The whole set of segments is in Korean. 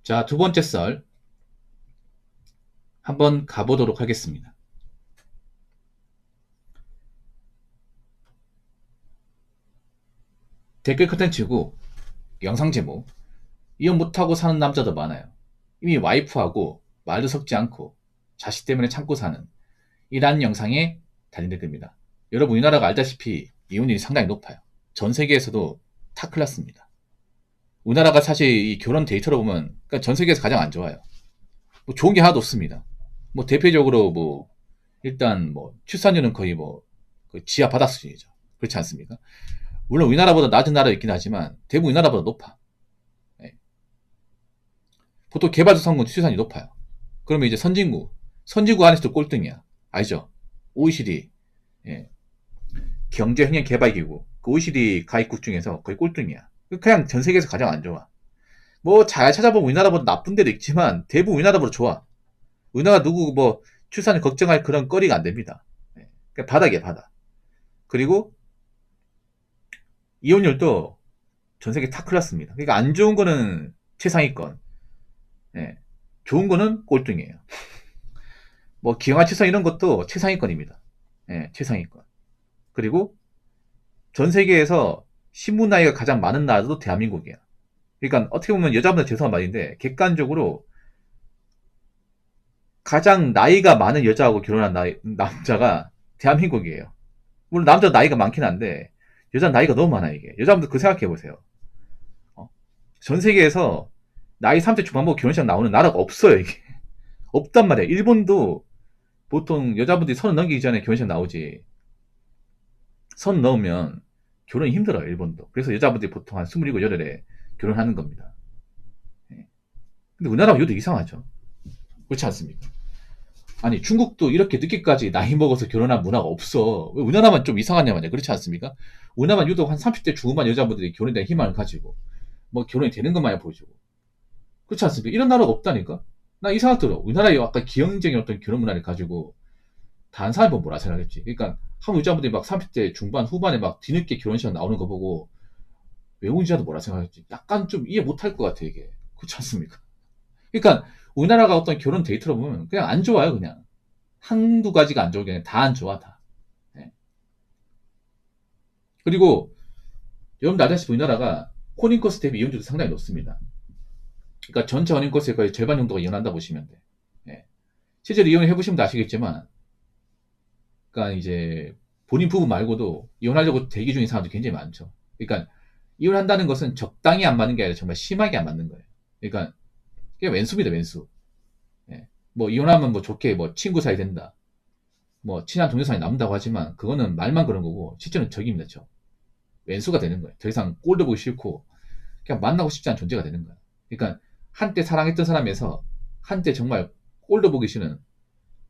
자, 두 번째 썰 한번 가보도록 하겠습니다. 댓글 컨텐츠고 영상 제목, 이혼 못하고 사는 남자도 많아요. 이미 와이프하고 말도 섞지 않고 자식 때문에 참고 사는 이란 영상에 달린 댓글입니다. 여러분, 우리나라가 알다시피 이혼율이 상당히 높아요. 전 세계에서도 탑 클래스입니다. 우리나라가 사실 이 결혼 데이터로 보면 그러니까 전 세계에서 가장 안 좋아요. 뭐 좋은 게 하나도 없습니다. 뭐 대표적으로 뭐 일단 뭐 출산율은 거의 뭐 지하 바닥 수준이죠. 그렇지 않습니까? 물론 우리나라보다 낮은 나라 있긴 하지만 대부분 우리나라보다 높아. 예. 보통 개발도상국 출산율이 높아요. 그러면 이제 선진국 안에서도 꼴등이야. 알죠? OECD, 예. 경제협력개발기구, 그 OECD 가입국 중에서 거의 꼴등이야. 그냥 전 세계에서 가장 안 좋아. 뭐 잘 찾아보면 우리나라보다 나쁜 데도 있지만 대부분 우리나라보다 좋아. 우리나라 누구 뭐 출산을 걱정할 그런 거리가 안 됩니다. 예. 그러니까 바닥이야, 바닥. 그리고 이혼율도 전 세계 탑 클래스입니다. 그러니까 안 좋은 거는 최상위권, 예. 좋은 거는 꼴등이에요. 뭐 기형아 최상 이런 것도 최상위권입니다. 예, 최상위권. 그리고 전 세계에서 신부 나이가 가장 많은 나라도 대한민국이에요. 그러니까 어떻게 보면 여자분들 죄송한 말인데 객관적으로 가장 나이가 많은 여자하고 결혼한 남자가 대한민국이에요. 물론 남자 나이가 많긴 한데 여자 나이가 너무 많아 이게. 여자분들 그 생각해 보세요. 전 세계에서 나이 30대 중반부 결혼식 나오는 나라가 없어요 이게. 없단 말이야. 일본도 보통 여자분들이 30 넘기기 전에 결혼식 나오지. 30 넘으면 결혼이 힘들어요 일본도. 그래서 여자분들이 보통 한 27, 8에 결혼하는 겁니다. 예. 근데 우리나라가 이것도 이상하죠. 그렇지 않습니까? 아니 중국도 이렇게 늦게까지 나이 먹어서 결혼한 문화가 없어. 왜 우리나라만 좀 이상하냐 말이야. 그렇지 않습니까? 우리나라만 유독 한 30대 중후반 여자분들이 결혼에 대한 희망을 가지고 뭐 결혼이 되는 것만이 보여주고. 그렇지 않습니까? 이런 나라가 없다니까? 나 이 생각 들어. 우리나라에 아까 기형적인 어떤 결혼 문화를 가지고 다른 사람이 보면 뭐라 생각했지. 그러니까 한국 여자분들이 막 30대 중반 후반에 막 뒤늦게 결혼식 나오는 거 보고 외국 여자도 뭐라 생각했지. 약간 좀 이해 못할 것 같아 이게. 그렇지 않습니까? 그러니까 우리나라가 어떤 결혼 데이터로 보면 그냥 안 좋아요 그냥. 한두 가지가 안 좋은 게 아니라 다 안 좋아 다. 예. 그리고 여러분들 알다시피 우리나라가 혼인코스 대비 이혼율도 상당히 높습니다. 그러니까 전체 혼인코스의 거의 절반 정도가 이혼한다 보시면 돼. 예. 실제로 이혼을 해보시면 아시겠지만, 그러니까 이제 본인 부부 말고도 이혼하려고 대기 중인 사람들이 굉장히 많죠. 그러니까 이혼한다는 것은 적당히 안 맞는 게 아니라 정말 심하게 안 맞는 거예요. 그러니까 그게 왼수입니다, 왼수. 예. 뭐 이혼하면 뭐 좋게 뭐 친구 사이 된다. 뭐 친한 동료 사이 남는다고 하지만 그거는 말만 그런 거고 실제는 적입니다, 적. 왼수가 되는 거예요. 더 이상 꼴도 보기 싫고 그냥 만나고 싶지 않은 존재가 되는 거야. 그러니까 한때 사랑했던 사람에서 한때 정말 꼴도 보기 싫은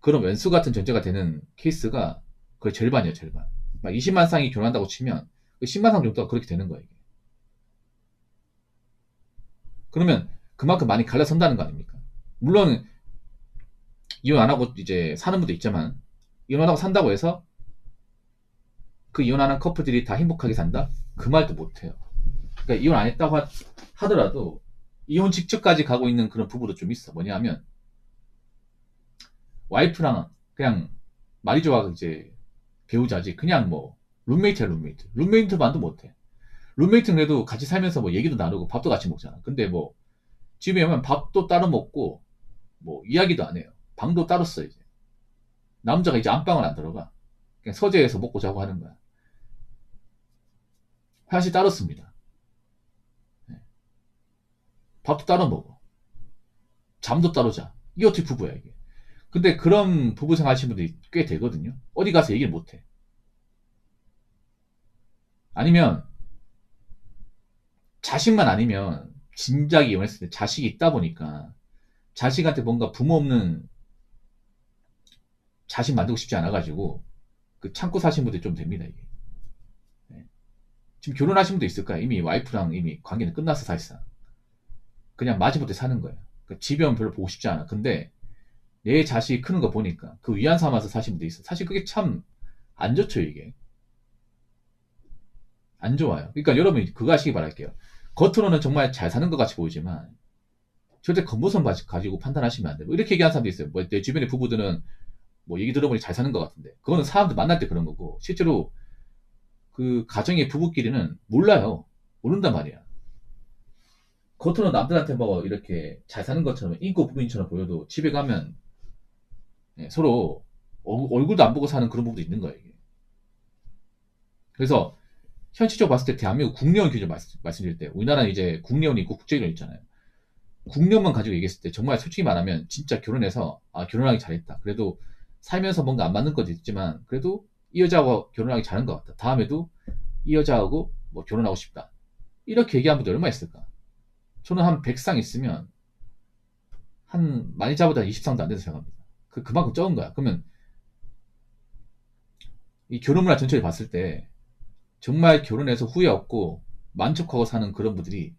그런 왼수 같은 존재가 되는 케이스가 거의 절반이에요, 절반. 막 20만 쌍이 결혼한다고 치면 그 10만 쌍 정도가 그렇게 되는 거예요. 이게. 그러면 그만큼 많이 갈라선다는 거 아닙니까? 물론 이혼 안 하고 이제 사는 분도 있지만 이혼 안 하고 산다고 해서 그 이혼하는 커플들이 다 행복하게 산다? 그 말도 못해요. 그러니까 이혼 안 했다고 하더라도 이혼 직전까지 가고 있는 그런 부부도 좀 있어. 뭐냐 하면 와이프랑 그냥 말이 좋아 이제 배우자지. 그냥 뭐 룸메이트야 룸메이트. 룸메이트만도 못해. 룸메이트는 그래도 같이 살면서 뭐 얘기도 나누고 밥도 같이 먹잖아. 근데 뭐 집에 오면 밥도 따로 먹고 뭐 이야기도 안 해요. 방도 따로 써 이제. 남자가 이제 안방을 안 들어가. 그냥 서재에서 먹고 자고 하는 거야. 화장실 따로 씁니다. 네. 밥도 따로 먹어. 잠도 따로 자. 이게 어떻게 부부야 이게. 근데 그런 부부 생활 하시는 분들이 꽤 되거든요. 어디 가서 얘기를 못 해. 아니면 자식만 아니면 진작에 이혼했을 때 자식이 있다 보니까 자식한테 뭔가 부모 없는 자식 만들고 싶지 않아가지고 그 참고 사신 분들이 좀 됩니다 이게. 네. 지금 결혼하신 분도 있을 거야. 이미 와이프랑 이미 관계는 끝났어 사실상. 그냥 마지못해 사는 거예요. 그 집연 별로 보고 싶지 않아. 근데 내 자식이 크는 거 보니까 그 위안 삼아서 사신 분도 있어. 사실 그게 참 안 좋죠 이게. 안 좋아요. 그러니까 여러분이 그거 하시기 바랄게요. 겉으로는 정말 잘 사는 것 같이 보이지만 절대 겉모습 가지고 판단하시면 안 돼요. 뭐 이렇게 얘기하는 사람도 있어요. 뭐 내 주변의 부부들은 뭐 얘기 들어보니 잘 사는 것 같은데. 그거는 사람들 만날 때 그런 거고, 실제로 그 가정의 부부끼리는 몰라요. 모른단 말이야. 겉으로 남들한테 뭐 이렇게 잘 사는 것처럼 인고 부부인처럼 보여도 집에 가면 서로 얼굴도 안 보고 사는 그런 부분도 있는 거예요. 이게. 그래서 현실적으로 봤을 때 대한민국 국내원 기준 말씀드릴 때 우리나라는 이제 국내원이 있고 국제결혼 있잖아요. 국내원만 가지고 얘기했을 때 정말 솔직히 말하면 진짜 결혼해서 결혼하기 잘했다. 그래도 살면서 뭔가 안 맞는 것도 있지만 그래도 이 여자하고 결혼하기 잘한 것 같다. 다음에도 이 여자하고 뭐 결혼하고 싶다. 이렇게 얘기한 분들 얼마 있을까? 저는 한 100상 있으면 한 많이 잡아도 20상도 안 된다고 생각합니다. 그만큼 적은 거야. 그러면 이 결혼 문화 전체를 봤을 때 정말 결혼해서 후회 없고 만족하고 사는 그런 분들이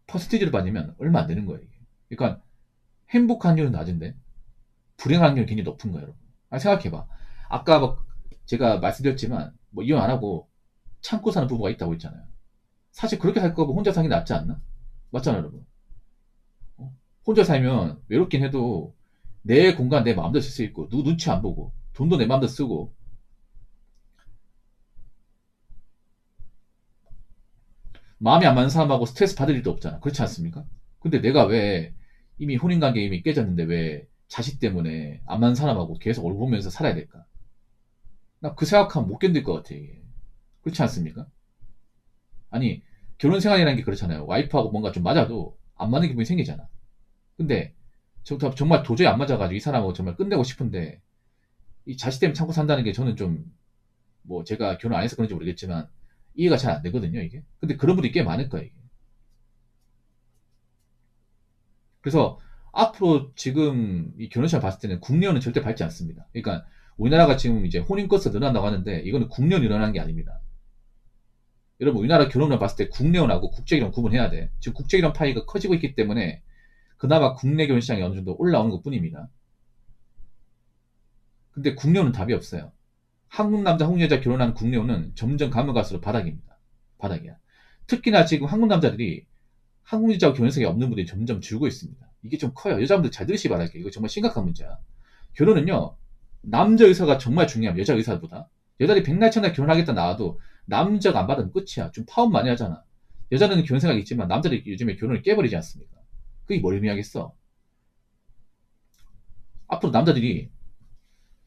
퍼센티지를 받으면 얼마 안 되는 거예요. 이게. 그러니까 행복한 확률은 낮은데 불행한 확률이 굉장히 높은 거예요. 여러분. 생각해봐. 아까 뭐 제가 말씀드렸지만 뭐 이혼 안 하고 참고 사는 부부가 있다고 했잖아요. 사실 그렇게 살 거면 혼자 사는 게 낫지 않나? 맞잖아요, 여러분. 혼자 살면 외롭긴 해도 내 공간 내 마음대로 쓸 수 있고 누구 눈치 안 보고 돈도 내 마음대로 쓰고 마음이 안 맞는 사람하고 스트레스 받을 일도 없잖아. 그렇지 않습니까? 근데 내가 왜 이미 혼인관계 이미 깨졌는데 왜 자식 때문에 안 맞는 사람하고 계속 얼굴 보면서 살아야 될까? 나 그 생각하면 못 견딜 것 같아, 이게. 그렇지 않습니까? 아니, 결혼 생활이라는 게 그렇잖아요. 와이프하고 뭔가 좀 맞아도 안 맞는 기분이 생기잖아. 근데 정말 도저히 안 맞아가지고 이 사람하고 정말 끝내고 싶은데 이 자식 때문에 참고 산다는 게 저는 좀 뭐 제가 결혼 안 해서 그런지 모르겠지만 이해가 잘 안 되거든요, 이게. 근데 그런 분들이 꽤 많을 거예요, 이게. 그래서 앞으로 지금 이 결혼식을 봤을 때는 국내연은 절대 밟지 않습니다. 그러니까 우리나라가 지금 이제 혼인 건수가 늘어난다고 하는데 이거는 국내연 일어나는 게 아닙니다. 여러분 우리나라 결혼을 봤을 때 국내연하고 국제결혼 구분해야 돼. 지금 국제결혼 파이가 커지고 있기 때문에 그나마 국내 결혼 시장이 어느 정도 올라오는 것 뿐입니다. 근데 국내연은 답이 없어요. 한국 남자, 한국 여자 결혼한 국내연은 점점 가면 갈수록 바닥입니다. 바닥이야. 특히나 지금 한국 남자들이 한국 여자하고 결혼생이 없는 분들이 점점 줄고 있습니다. 이게 좀 커요. 여자분들 잘 들으시기 바랄게요. 이거 정말 심각한 문제야. 결혼은요, 남자 의사가 정말 중요합니다. 여자 의사보다. 여자들이 백날 천날 결혼하겠다 나와도 남자가 안 받으면 끝이야. 좀 파업 많이 하잖아. 여자는 결혼 생각이 있지만 남자들이 요즘에 결혼을 깨버리지 않습니까? 그게 뭘 의미하겠어? 앞으로 남자들이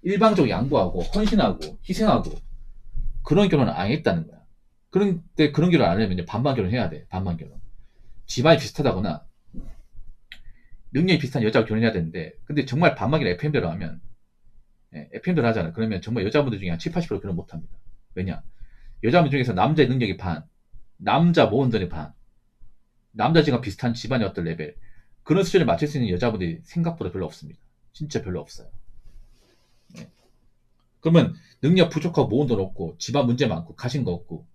일방적으로 양보하고 헌신하고 희생하고 그런 결혼을 안 하겠다는 거야. 그런데 그런 결혼 안 하려면 이제 반반 결혼해야 돼. 반반 결혼. 집안이 비슷하다거나 능력이 비슷한 여자와 결혼해야 되는데 근데 정말 반반이나 FM대로 하면 FM대로 하잖아. 그러면 정말 여자분들 중에 한 7, 80% 결혼 못합니다. 왜냐? 여자분 중에서 남자의 능력이 반, 남자 모원들의 반, 남자들과 비슷한 집안의 어떤 레벨 그런 수준에 맞출 수 있는 여자분들이 생각보다 별로 없습니다. 진짜 별로 없어요. 네. 그러면 능력 부족하고 모은 돈 없고 집안 문제 많고 가신 거 없고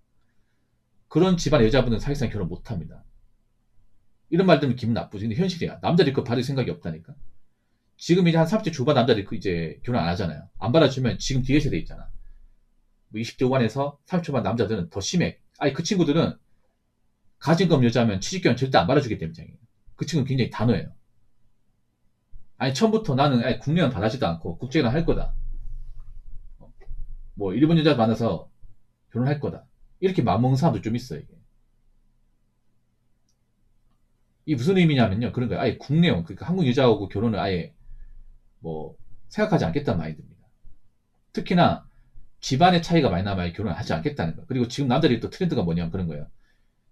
그런 집안의 여자분은 사실상 결혼 못합니다. 이런 말 들으면 기분 나쁘지. 근데 현실이야. 남자들이 그거 받을 생각이 없다니까. 지금 이제 한 30대 중반 남자들이 이제 결혼 안 하잖아요. 안 받아주면 지금 뒤에 세대 있잖아. 뭐 20대 후반에서 30대 초반 남자들은 더 심해. 아니 그 친구들은 가진 금 여자면 취직결혼 절대 안 받아주기 때문에 그 친구는 굉장히 단호해요. 아니 처음부터 나는 국내는 받아주지도 않고 국제결혼 할 거다. 뭐 일본 여자 만나서 결혼할 거다. 이렇게 마음먹는 사람도 좀 있어요. 이게 무슨 의미냐면요. 그런 거예요. 아예 국내용, 그러니까 한국 여자하고 결혼을 아예 뭐 생각하지 않겠다는 말입니다. 특히나 집안의 차이가 많이 남아야 결혼을 하지 않겠다는 거예요. 그리고 지금 남자들이 또 트렌드가 뭐냐면 그런 거예요.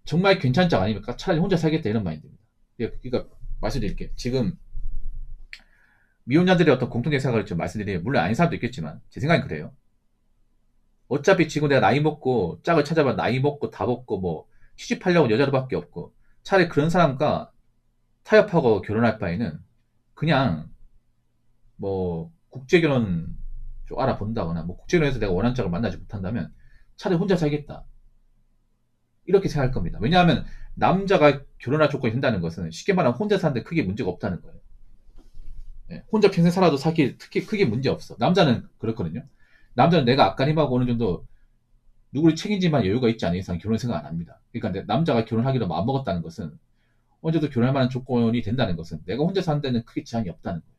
정말 괜찮지 않으니까 차라리 혼자 살겠다 이런 마인드입니다. 그러니까 말씀드릴게요. 지금 미혼자들의 어떤 공통된 생각을 좀 말씀드리면 물론 아닌 사람도 있겠지만 제 생각은 그래요. 어차피 지금 내가 나이 먹고 짝을 찾아봐 나이 먹고 다 먹고 뭐 취직하려고 여자들밖에 없고 차라리 그런 사람과 타협하고 결혼할 바에는 그냥 뭐 국제결혼 좀 알아본다거나 뭐 국제결혼에서 내가 원하는 짝을 만나지 못한다면 차라리 혼자 살겠다 이렇게 생각할 겁니다. 왜냐하면 남자가 결혼할 조건이 된다는 것은 쉽게 말하면 혼자 사는데 크게 문제가 없다는 거예요. 혼자 평생 살아도 사실 특히 크게 문제 없어. 남자는 그렇거든요. 남자는 내가 앞가림하고 어느 정도 누구를 책임질만 여유가 있지 않은 이상 결혼 생각 안 합니다. 그러니까 남자가 결혼하기로 마음먹었다는 것은 언제도 결혼할 만한 조건이 된다는 것은 내가 혼자 사는 데는 크게 지장이 없다는 거예요.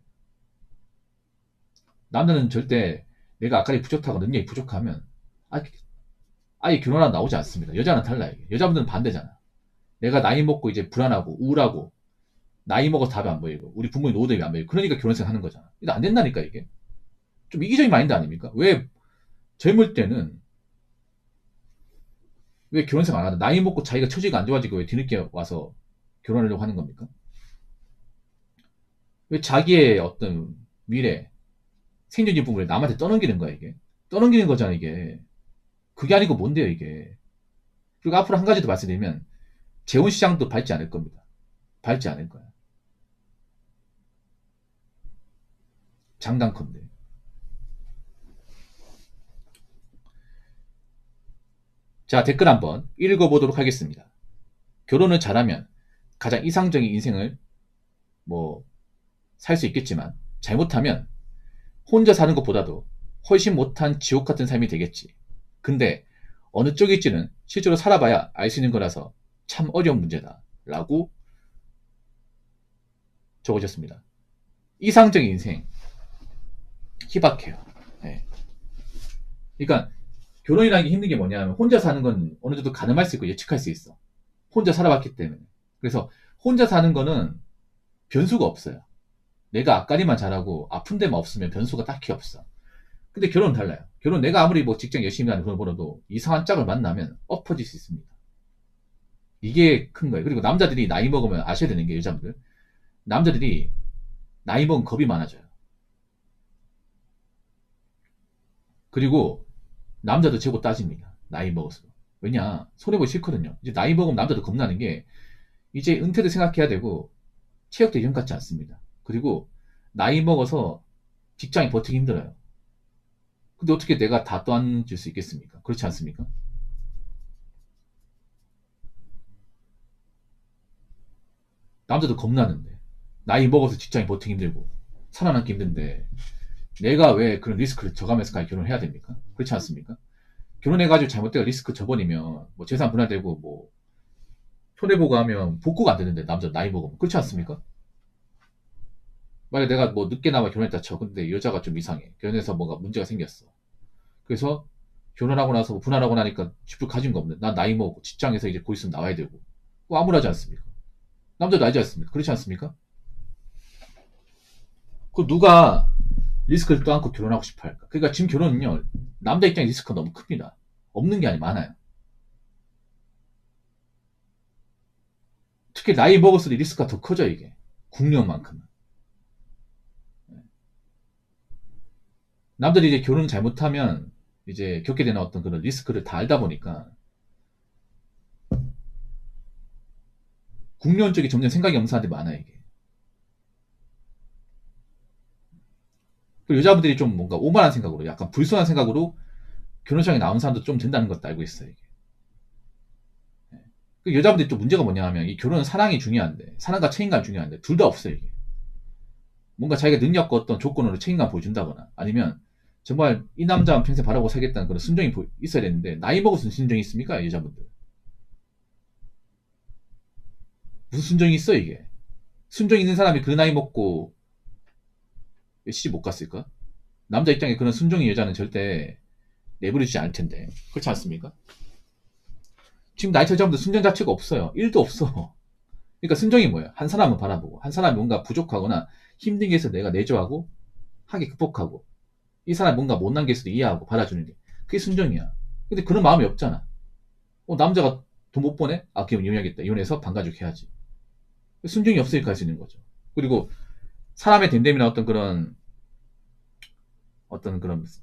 남자는 절대 내가 아까리 부족하고 능력이 부족하면 아예 결혼하러 나오지 않습니다. 여자는 달라요. 여자분들은 반대잖아. 내가 나이 먹고 이제 불안하고 우울하고 나이 먹어서 답이 안 보이고 우리 부모님 노후대비 안 보이고 그러니까 결혼생 하는 거잖아. 이게 안 된다니까 이게. 좀 이기적인 마인드 아닙니까? 왜 젊을 때는 왜 결혼생 안 하다 나이 먹고 자기가 처지가 안 좋아지고 왜 뒤늦게 와서 결혼하려고 하는 겁니까? 왜 자기의 어떤 미래 생존 부분을 남한테 떠넘기는 거야 이게. 떠넘기는 거잖아 이게. 그게 아니고 뭔데요 이게. 그리고 앞으로 한 가지 더 말씀드리면 재혼시장도 밟지 않을 겁니다. 밟지 않을 거야. 장단컨대. 자, 댓글 한번 읽어보도록 하겠습니다. 결혼을 잘하면 가장 이상적인 인생을 살 수 있겠지만 잘못하면 혼자 사는 것보다도 훨씬 못한 지옥 같은 삶이 되겠지. 근데 어느 쪽일지는 실제로 살아봐야 알 수 있는 거라서 참 어려운 문제다. 라고 적어줬습니다. 이상적인 인생 희박해요. 네. 그러니까 결혼이라는 게 힘든 게 뭐냐면 혼자 사는 건 어느 정도 가늠할 수 있고 예측할 수 있어. 혼자 살아봤기 때문에. 그래서 혼자 사는 거는 변수가 없어요. 내가 앞가림만 잘하고 아픈 데만 없으면 변수가 딱히 없어. 근데 결혼은 달라요. 결혼 내가 아무리 직장 열심히 하는 걸 벌어도 이상한 짝을 만나면 엎어질 수 있습니다. 이게 큰 거예요. 그리고 남자들이 나이 먹으면 아셔야 되는 게 여자분들. 남자들이 나이 먹으면 겁이 많아져요. 그리고 남자도 재고 따집니다. 나이 먹어서. 왜냐? 손해보기 싫거든요. 이제 나이 먹으면 남자도 겁나는 게 이제 은퇴도 생각해야 되고 체력도 예전 같지 않습니다. 그리고 나이 먹어서 직장이 버티기 힘들어요. 근데 어떻게 내가 다 떠안줄 수 있겠습니까? 그렇지 않습니까? 남자도 겁나는데 나이 먹어서 직장이 버티기 힘들고 살아남기 힘든데 내가 왜 그런 리스크를 져가면서까지 결혼을 해야 됩니까? 그렇지 않습니까? 결혼해가지고 잘못되어 리스크 져버리면 재산 분할되고 손해보고 하면 복구가 안 되는데 남자 나이 먹으면 그렇지 않습니까? 만약에 내가 늦게나마 결혼했다 쳐. 근데 여자가 좀 이상해. 결혼해서 뭔가 문제가 생겼어. 그래서 결혼하고 나서 분할하고 나니까 집을 가진 거 없네. 난 나이 먹고 직장에서 이제 곧 있으면 나와야 되고. 암울하지 않습니까? 남자도 알지 않습니까? 그렇지 않습니까? 그 누가 리스크를 떠안고 결혼하고 싶어 할까? 그러니까 지금 결혼은요. 남자 입장에 리스크가 너무 큽니다. 없는 게 아니 많아요. 특히 나이 먹을수록 리스크가 더 커져 이게. 국력만큼은. 남들이 이제 결혼 잘못하면 이제 겪게 되는 어떤 그런 리스크를 다 알다 보니까 국련 쪽에 점점 생각이 없는 사람들이 많아요 이게. 그리고 여자분들이 좀 뭔가 오만한 생각으로 약간 불순한 생각으로 결혼식장에 나온 사람도 좀 된다는 것도 알고 있어요 이게. 그 여자분들이 또 문제가 뭐냐 하면 이 결혼은 사랑이 중요한데 사랑과 책임감이 중요한데 둘 다 없어요 이게. 뭔가 자기가 능력과 어떤 조건으로 책임감 보여준다거나 아니면 정말 이 남자만 평생 바라보고 살겠다는 그런 순정이 있어야 되는데 나이 먹어서 순정이 있습니까 여자분들? 무슨 순정이 있어 이게? 순정 있는 사람이 그 나이 먹고 왜 시집 못 갔을까? 남자 입장에 그런 순정의 여자는 절대 내버려주지 않을 텐데 그렇지 않습니까? 지금 나이 여자분들 순정 자체가 없어요. 1도 없어. 그러니까 순정이 뭐예요? 한 사람을 바라보고 한 사람이 뭔가 부족하거나 힘든 게 있어 내가 내조하고 하게 극복하고 이 사람이 뭔가 못난 게 있어도 이해하고 받아주는 게 그게 순정이야. 근데 그런 마음이 없잖아. 남자가 돈 못 버네? 아 그럼 이혼해야겠다. 이혼해서 반가죽 해야지. 순정이 없으니까 할 수 있는 거죠. 그리고 사람의 됨됨이나 어떤 그런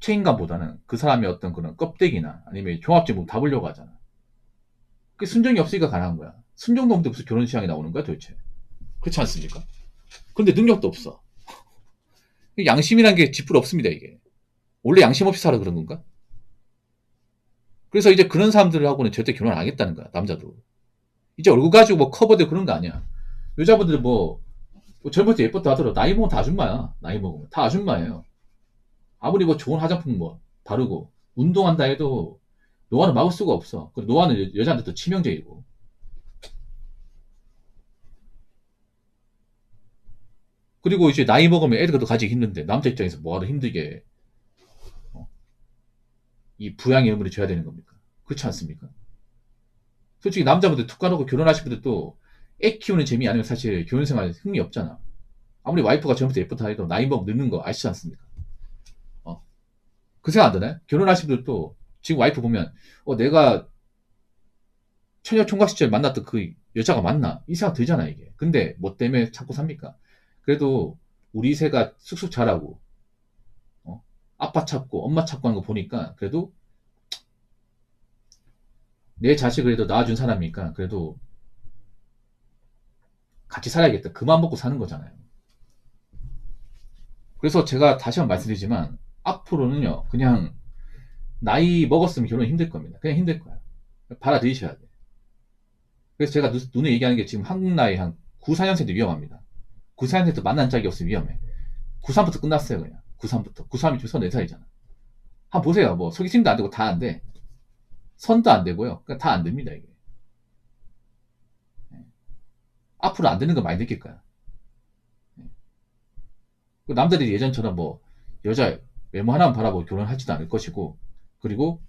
책임감보다는 그 사람의 어떤 그런 껍데기나 아니면 종합적으로 다 보려고 하잖아. 그게 순정이 없으니까 가능한 거야. 순정도 없는데 무슨 결혼 시장에 나오는 거야 도대체. 그렇지 않습니까? 근데 능력도 없어. 양심이란 게 쥐뿔 없습니다 이게. 원래 양심 없이 살아 그런 건가? 그래서 이제 그런 사람들하고는 절대 결혼 안 하겠다는 거야 남자도. 이제 얼굴 가지고 커버되고 그런 거 아니야. 여자분들 젊을 때 예뻤다 하더라도 나이 먹으면 다 아줌마야. 나이 먹으면 다 아줌마예요. 아무리 좋은 화장품 바르고 운동한다 해도 노화는 막을 수가 없어. 노화는 여자한테 또 치명적이고. 그리고 이제 나이 먹으면 애들도 가지기 힘든데 남자 입장에서 뭐하러 힘들게 어, 이 부양의 의무를 줘야 되는 겁니까? 그렇지 않습니까? 솔직히 남자분들 툭 까놓고 결혼하신 분들도 애 키우는 재미 아니면 사실 결혼생활 흥미 없잖아. 아무리 와이프가 젊을 때 예쁘다 해도 나이 먹으면 늙는 거 아시지 않습니까? 어. 그 생각 안 드나요? 결혼하신 분들도 지금 와이프 보면 내가 처녀 총각 시절 만났던 그 여자가 맞나? 이 생각 들잖아 이게. 근데 뭐 때문에 찾고 삽니까? 그래도 우리 새가 쑥쑥 자라고 어? 아빠 찾고 엄마 찾고 하는 거 보니까 그래도 내 자식을 그래도 낳아준 사람이니까 그래도 같이 살아야겠다. 그만 먹고 사는 거잖아요. 그래서 제가 다시 한번 말씀드리지만 앞으로는요 그냥 나이 먹었으면 결혼 힘들 겁니다. 그냥 힘들 거야. 받아들이셔야 돼. 그래서 제가 눈에 얘기하는 게 지금 한국 나이 한 9, 4년생도 위험합니다. 9, 4년생도 만난 짝이 없으면 위험해. 9, 3부터 끝났어요 그냥. 9, 3부터. 9, 3이 지금 34살이잖아. 한번 보세요. 뭐 소개팅도 안 되고 다 안 돼. 선도 안 되고요. 그러니까 다 안 됩니다 이게. 앞으로 안 되는 거 많이 느낄 거야. 남자들이 예전처럼 뭐 여자 외모 하나만 바라보고 결혼하지도 않을 것이고 그리고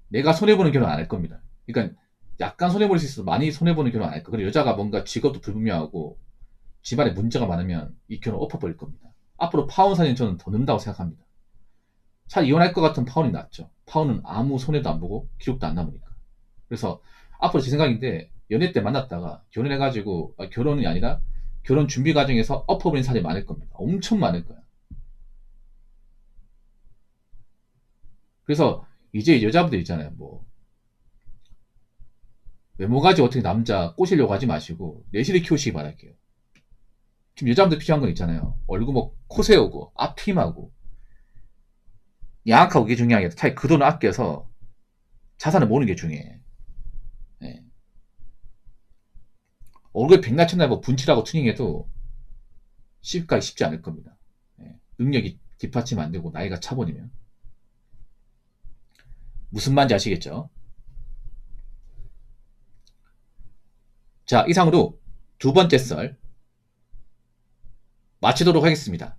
내가 손해보는 결혼 안 할 겁니다. 그러니까 약간 손해볼 수 있어도 많이 손해보는 결혼 안 할 거예요. 그리고 여자가 뭔가 직업도 불분명하고 집안에 문제가 많으면 이 결혼 엎어버릴 겁니다. 앞으로 파혼 사는 저는 더 는다고 생각합니다. 차라리 이혼할 것 같은 파혼이 낫죠. 파혼은 아무 손해도 안 보고 기록도 안 남으니까. 그래서 앞으로 제 생각인데 연애 때 만났다가 결혼해가지고 결혼이 아니라 결혼 준비 과정에서 엎어버린 사람이 많을 겁니다. 엄청 많을 거야. 그래서 이제 여자분들 있잖아요. 뭐 외모 가지고 어떻게 남자 꼬시려고 하지 마시고 내실을 키우시기 바랄게요. 지금 여자분들 필요한 건 있잖아요. 얼굴 뭐 코 세우고 앞힘하고 양악하고 이게 중요한 게 아니라 차라리 그 돈을 아껴서 자산을 모으는 게 중요해. 예. 얼굴에 백날 천날 뭐 분칠하고 튜닝해도 쉽지 않을 겁니다. 예. 능력이 뒷받침 안 되고 나이가 차버리면 무슨 말인지 아시겠죠? 자, 이상으로 두 번째 썰 마치도록 하겠습니다.